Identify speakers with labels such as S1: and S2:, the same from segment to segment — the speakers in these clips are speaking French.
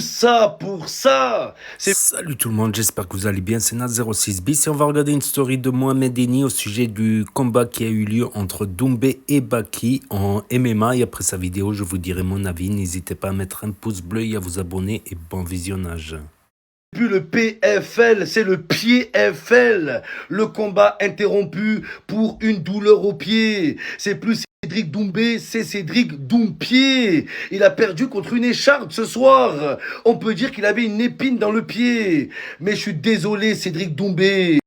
S1: ça pour ça.
S2: Salut tout le monde, j'espère que vous allez bien, c'est Nat06bis et on va regarder une story de Mohamed Eni au sujet du combat qui a eu lieu entre Doumbé et Baki en MMA et après sa vidéo je vous dirai mon avis, n'hésitez pas à mettre un pouce bleu et à vous abonner et bon visionnage.
S1: Plus le PFL, c'est le pied-FL. Le combat interrompu pour une douleur au pied. C'est plus Cédric Doumbé, c'est Cédric Doumpied. Il a perdu contre une écharpe ce soir. On peut dire qu'il avait une épine dans le pied. Mais je suis désolé, Cédric Doumbé.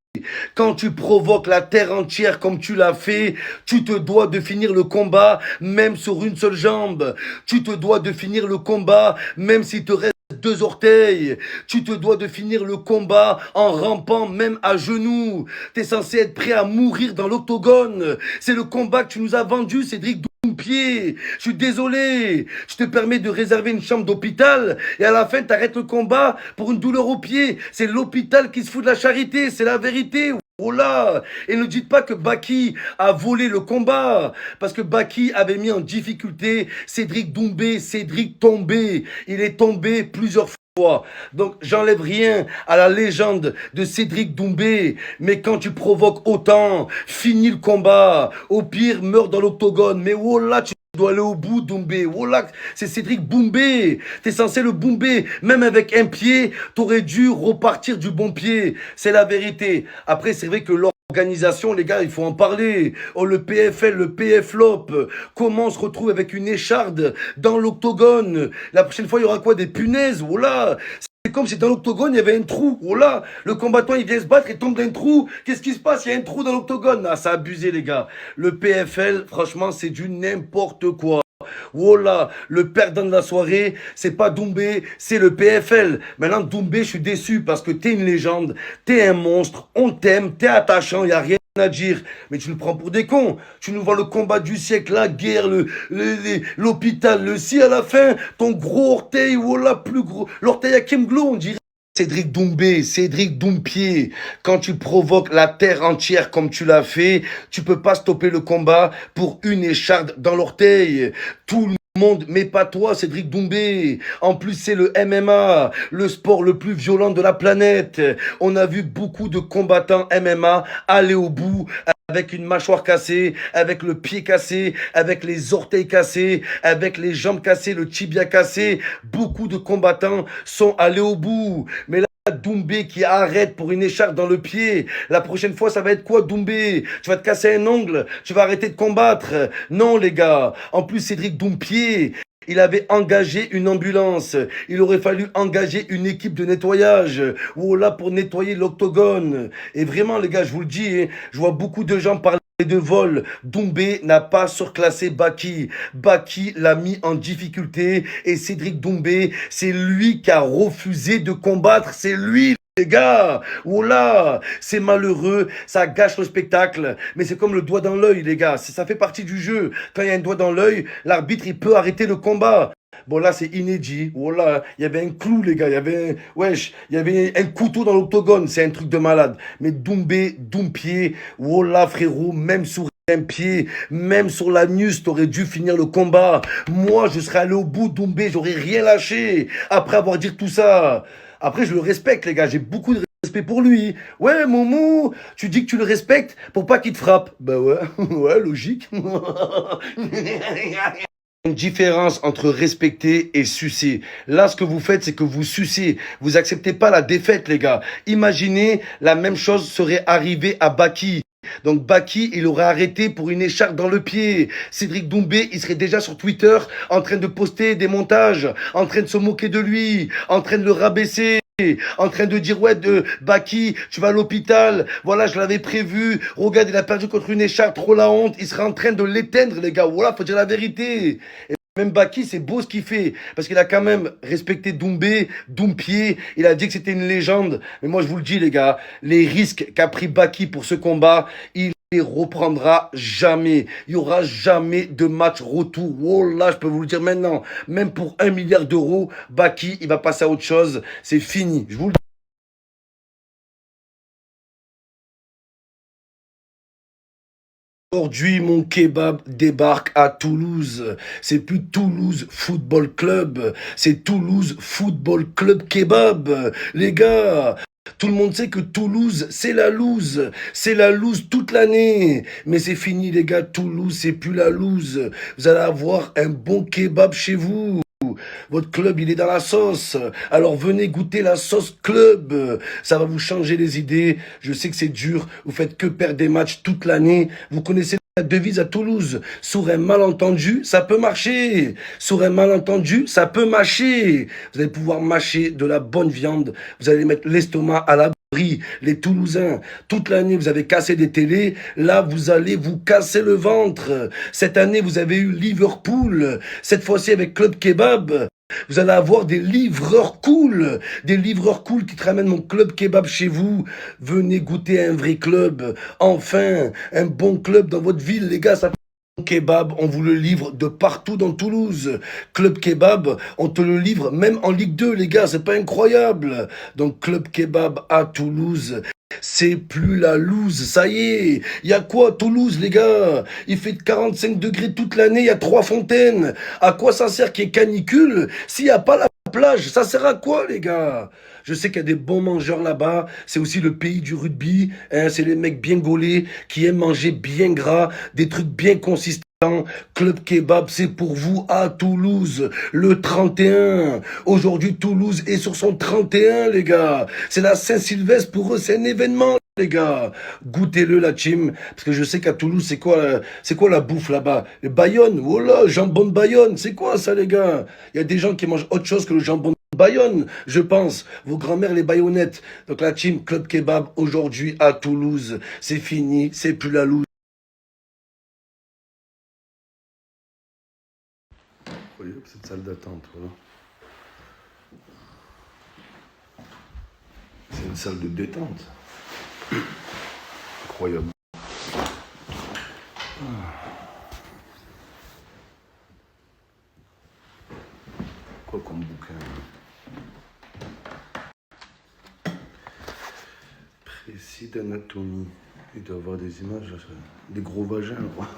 S1: Quand tu provoques la terre entière comme tu l'as fait, tu te dois de finir le combat même sur une seule jambe. Tu te dois de finir le combat même s'il te reste deux orteils. Tu te dois de finir le combat en rampant même à genoux. T'es censé être prêt à mourir dans l'octogone. C'est le combat que tu nous as vendu, Cédric Doumpied. Je suis désolé. Je te permets de réserver une chambre d'hôpital et à la fin t'arrêtes le combat pour une douleur au pied. C'est l'hôpital qui se fout de la charité. C'est la vérité. Oh là! Et ne dites pas que Baki a volé le combat, parce que Baki avait mis en difficulté Cédric Doumbé, Cédric tombé. Il est tombé plusieurs fois. Donc j'enlève rien à la légende de Cédric Doumbé, mais quand tu provoques autant, finis le combat. Au pire, meurs dans l'octogone. Mais oh là, tu dois aller au bout, Doumbé. Oh là, c'est Cédric Doumbé. T'es censé le boomber. Même avec un pied, t'aurais dû repartir du bon pied. C'est la vérité. Après, c'est vrai que l'organisation, les gars, il faut en parler. Oh, le PFL, le PFLOP. Comment on se retrouve avec une écharde dans l'octogone? La prochaine fois, il y aura quoi? Des punaises? Oh là! C'est comme si dans l'octogone, il y avait un trou. Oh là, le combattant, il vient se battre, il tombe dans un trou. Qu'est-ce qui se passe? Il y a un trou dans l'octogone. Ah, ça a abusé, les gars. Le PFL, franchement, c'est du n'importe quoi. Oh là, le perdant de la soirée, c'est pas Doumbé, c'est le PFL. Maintenant, Doumbé, je suis déçu parce que t'es une légende, t'es un monstre, on t'aime, t'es attachant, y a rien à dire. Mais tu nous prends pour des cons. Tu nous vois le combat du siècle, la guerre, l'hôpital, le si à la fin, ton gros orteil, oh là, plus gros, l'orteil à Kim Glow, on dirait. Cédric Doumbé, Cédric Doumpied, quand tu provoques la terre entière comme tu l'as fait, tu peux pas stopper le combat pour une écharde dans l'orteil. Tout le monde, mais pas toi, Cédric Doumbé. En plus, c'est le MMA, le sport le plus violent de la planète. On a vu beaucoup de combattants MMA aller au bout avec une mâchoire cassée, avec le pied cassé, avec les orteils cassés, avec les jambes cassées, le tibia cassé. Beaucoup de combattants sont allés au bout. Mais là, Doumbé qui arrête pour une écharpe dans le pied. La prochaine fois, ça va être quoi, Doumbé? Tu vas te casser un ongle? Tu vas arrêter de combattre? Non, les gars. En plus, Cédric Doumpied, il avait engagé une ambulance. Il aurait fallu engager une équipe de nettoyage. Ou là pour nettoyer l'octogone. Et vraiment, les gars, je vous le dis, hein, je vois beaucoup de gens parler de vol. Doumbé n'a pas surclassé Baki. Baki l'a mis en difficulté. Et Cédric Doumbé, c'est lui qui a refusé de combattre. C'est lui. Les gars, oh là, c'est malheureux, ça gâche le spectacle, mais c'est comme le doigt dans l'œil, les gars, ça fait partie du jeu. Quand il y a un doigt dans l'œil, l'arbitre, il peut arrêter le combat. Bon, là, c'est inédit. Oh là, il y avait un clou, les gars, il y avait un couteau dans l'octogone, c'est un truc de malade. Mais Doumbé, Doumpied, oh là, frérot, même sur un pied, même sur l'anus, t'aurais dû finir le combat. Moi, je serais allé au bout, Doumbé, j'aurais rien lâché après avoir dit tout ça. Après, je le respecte, les gars. J'ai beaucoup de respect pour lui. Ouais, Momo, tu dis que tu le respectes pour pas qu'il te frappe. Bah ouais, ouais, logique. Une différence entre respecter et sucer. Là, ce que vous faites, c'est que vous sucez. Vous acceptez pas la défaite, les gars. Imaginez, la même chose serait arrivée à Baki. Donc Baki, il aurait arrêté pour une écharpe dans le pied. Cédric Doumbé, il serait déjà sur Twitter en train de poster des montages, en train de se moquer de lui, en train de le rabaisser. En train de dire, ouais, Baki, tu vas à l'hôpital, voilà, je l'avais prévu, regarde, il a perdu contre une écharpe, trop la honte, il serait en train de l'éteindre, les gars, voilà, faut dire la vérité. Et même Baki, c'est beau ce qu'il fait, parce qu'il a quand même respecté Doumbé, Doumpied, il a dit que c'était une légende. Mais moi, je vous le dis, les gars, les risques qu'a pris Baki pour ce combat, il les reprendra jamais. Il y aura jamais de match retour. Oh là, je peux vous le dire maintenant. Même pour 1 milliard d'euros, Baki, il va passer à autre chose. C'est fini. Je vous le Aujourd'hui, mon kebab débarque à Toulouse. C'est plus Toulouse Football Club, c'est Toulouse Football Club Kebab. Les gars, tout le monde sait que Toulouse, c'est la loose. C'est la loose toute l'année. Mais c'est fini, les gars. Toulouse, c'est plus la loose. Vous allez avoir un bon kebab chez vous. Votre club, il est dans la sauce. Alors venez goûter la sauce club. Ça va vous changer les idées. Je sais que c'est dur. Vous faites que perdre des matchs toute l'année. Vous connaissez la devise à Toulouse. Sur un malentendu, ça peut marcher. Sur un malentendu, ça peut mâcher. Vous allez pouvoir mâcher de la bonne viande. Vous allez mettre l'estomac à l'abri. Les Toulousains, toute l'année, vous avez cassé des télés. Là, vous allez vous casser le ventre. Cette année, vous avez eu Liverpool. Cette fois-ci, avec Club Kebab. Vous allez avoir des livreurs cool qui te ramènent mon club kebab chez vous. Venez goûter un vrai club. Enfin, un bon club dans votre ville, les gars. Ça fait kebab, on vous le livre de partout dans Toulouse. Club Kebab, on te le livre même en Ligue 2, les gars. C'est pas incroyable. Donc, Club Kebab à Toulouse. C'est plus la loose, ça y est. Il y a quoi, Toulouse, les gars? Il fait 45 degrés toute l'année, il y a 3 fontaines. À quoi ça sert qu'il y ait canicule s'il n'y a pas la plage? Ça sert à quoi, les gars? Je sais qu'il y a des bons mangeurs là-bas. C'est aussi le pays du rugby. Hein, c'est les mecs bien gaulés qui aiment manger bien gras, des trucs bien consistants. Club Kebab, c'est pour vous à Toulouse, le 31. Aujourd'hui, Toulouse est sur son 31, les gars. C'est la Saint-Sylvestre pour eux, c'est un événement, les gars. Goûtez-le, la team, parce que je sais qu'à Toulouse, c'est quoi la bouffe là-bas? Le Bayonne, voilà, jambon de Bayonne, c'est quoi ça, les gars? Il y a des gens qui mangent autre chose que le jambon de Bayonne, je pense. Vos grands-mères, les baïonnettes. Donc la team Club Kebab, aujourd'hui à Toulouse, c'est fini, c'est plus la loose. Incroyable cette salle d'attente, voilà. C'est une salle de détente. Incroyable. Quoi comme bouquin? Précis d'anatomie. Il doit y avoir des images, des gros vagins, quoi.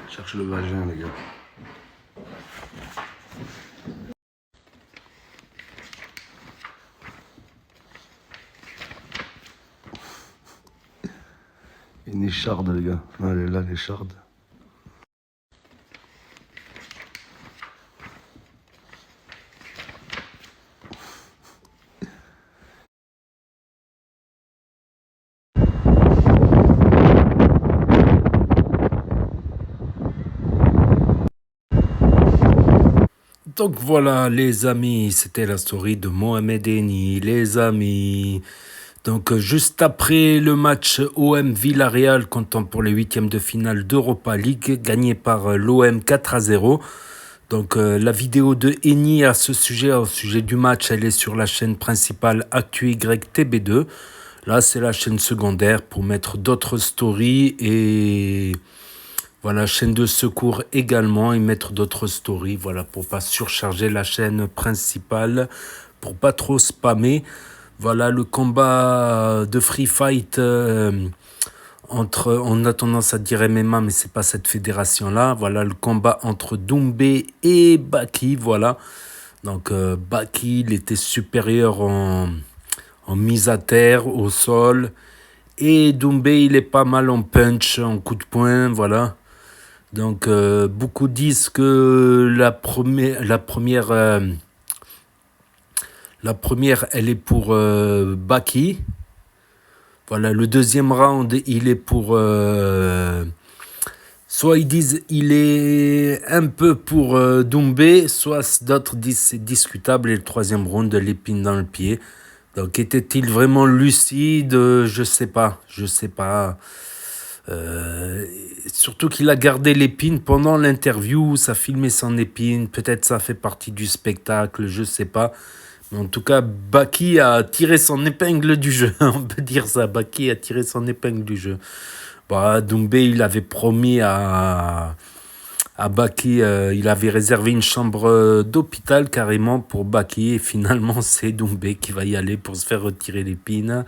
S1: Cherche le vagin, les gars. Une écharde, les gars. Elle est là, l'écharde.
S2: Donc voilà les amis, c'était la story de Mohamed Eni, les amis. Donc juste après le match OM Villarreal comptant pour les huitièmes de finale d'Europa League, gagné par l'OM 4-0. Donc la vidéo de Eni à ce sujet, au sujet du match, elle est sur la chaîne principale ActuYTB2. Là c'est la chaîne secondaire pour mettre d'autres stories et... Voilà, chaîne de secours également et mettre d'autres stories, voilà, pour pas surcharger la chaîne principale, pour pas trop spammer. Voilà, le combat de Free Fight entre, on a tendance à dire MMA, mais c'est pas cette fédération-là. Voilà, le combat entre Doumbé et Baki, voilà. Donc, Baki, il était supérieur en mise à terre, au sol. Et Doumbé, il est pas mal en punch, en coup de poing, voilà. Donc, beaucoup disent que la première, elle est pour Baki. Voilà, le deuxième round, il est pour... soit ils disent il est un peu pour Doumbé, soit d'autres disent c'est discutable. Et le troisième round, l'épine dans le pied. Donc, était-il vraiment lucide? Je sais pas. Surtout qu'il a gardé l'épine pendant l'interview, ça filmait son épine, peut-être ça fait partie du spectacle, je sais pas. Mais en tout cas, Baki a tiré son épingle du jeu, on peut dire ça, Baki a tiré son épingle du jeu. Bah, Doumbé, il avait promis à à Baki. Il avait réservé une chambre d'hôpital carrément pour Baki. Et finalement, c'est Doumbé qui va y aller pour se faire retirer l'épine.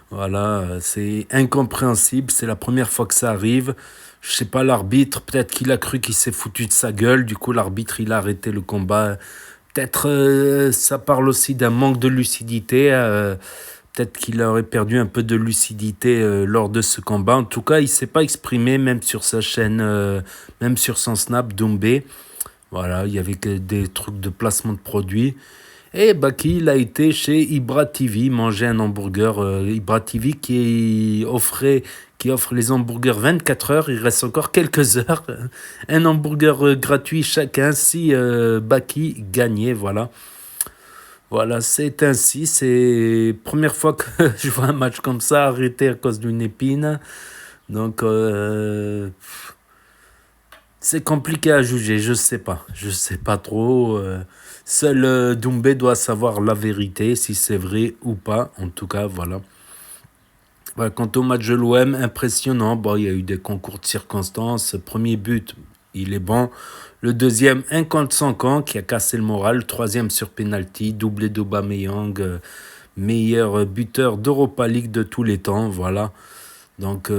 S2: Voilà, c'est incompréhensible. C'est la première fois que ça arrive. Je sais pas, l'arbitre, peut-être qu'il a cru qu'il s'est foutu de sa gueule. Du coup, l'arbitre, il a arrêté le combat. Peut-être ça parle aussi d'un manque de lucidité. Peut-être qu'il aurait perdu un peu de lucidité lors de ce combat. En tout cas, il s'est pas exprimé, même sur sa chaîne, même sur son Snap, Doumbé. Voilà, il y avait que des trucs de placement de produits. Et Baki, il a été chez Ibra TV manger un hamburger. Ibra TV qui offre les hamburgers 24 heures. Il reste encore quelques heures. Un hamburger gratuit chacun si Baki gagnait. Voilà. Voilà, c'est ainsi. C'est la première fois que je vois un match comme ça arrêté à cause d'une épine. Donc, c'est compliqué à juger, je sais pas. Je sais pas trop. Seul Doumbé doit savoir la vérité, si c'est vrai ou pas. En tout cas, voilà. Voilà, quant au match de l'OM, impressionnant. Bon, il y a eu des concours de circonstances. Premier but, il est bon. Le deuxième, un contre son camp qui a cassé le moral. Le troisième sur penalty, doublé d'Aubameyang, meilleur buteur d'Europa League de tous les temps. Voilà. Donc,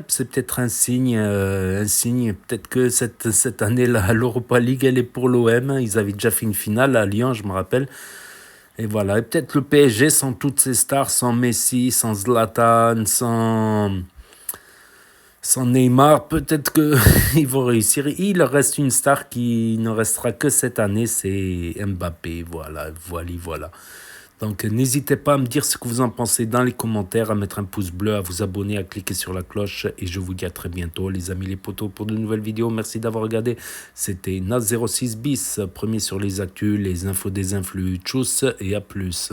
S2: c'est peut-être un signe. Peut-être que cette année-là, l'Europa League, elle est pour l'OM. Ils avaient déjà fait une finale à Lyon, je me rappelle. Et voilà. Et peut-être le PSG, sans toutes ces stars, sans Messi, sans Zlatan, sans Neymar, peut-être qu'ils vont réussir. Il leur reste une star qui ne restera que cette année, c'est Mbappé. Voilà, voilà. Donc n'hésitez pas à me dire ce que vous en pensez dans les commentaires, à mettre un pouce bleu, à vous abonner, à cliquer sur la cloche. Et je vous dis à très bientôt les amis les potos pour de nouvelles vidéos. Merci d'avoir regardé. C'était Naz06 bis, premier sur les actus, les infos des influx. Tchuss et à plus.